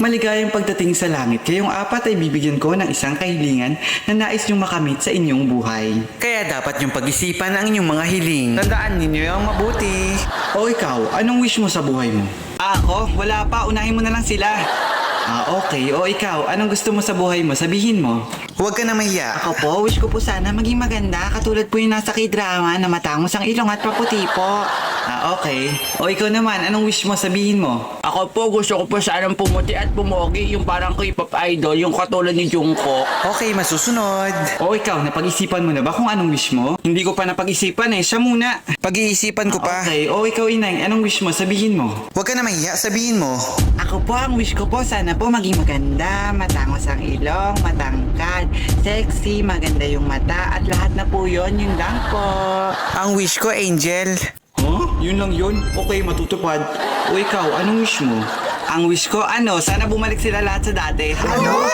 Maligayang pagdating sa langit. Kayong apat ay bibigyan ko ng isang kahilingan na nais niyong makamit sa inyong buhay. Kaya dapat yung pag-isipan ang inyong mga hiling. Tandaan ninyo yung mabuti. O ikaw, anong wish mo sa buhay mo? Ako, wala pa. Unahin mo na lang sila. Okay. O ikaw, anong gusto mo sa buhay mo? Sabihin mo. Huwag ka na mahiya. Ako po, wish ko po sana maging maganda katulad po yung nasa k-drama na matangos ang ilong at paputi po. Okay. O ikaw naman, anong wish mo? Sabihin mo. Ako po, gusto ko po sanang pumuti at pumogi, yung parang K-pop idol, yung katulad ni Jungkook. Okay, masusunod. O ikaw, napag-isipan mo na ba kung anong wish mo? Hindi ko pa napag-isipan siya muna. Pag-iisipan ko pa. Okay. O ikaw, Ineng, anong wish mo? Sabihin mo. Huwag ka na mahiya. Sabihin mo. Ako po, ang wish ko po sana po maging maganda, matangos ang ilong, matangkad, sexy, maganda yung mata, at lahat na po yun lang po. Ang wish ko, Angel. Yun lang yun? Okay, matutupad. O ikaw, anong wish mo? Ang wish ko, sana bumalik sila lahat sa dati. Ano?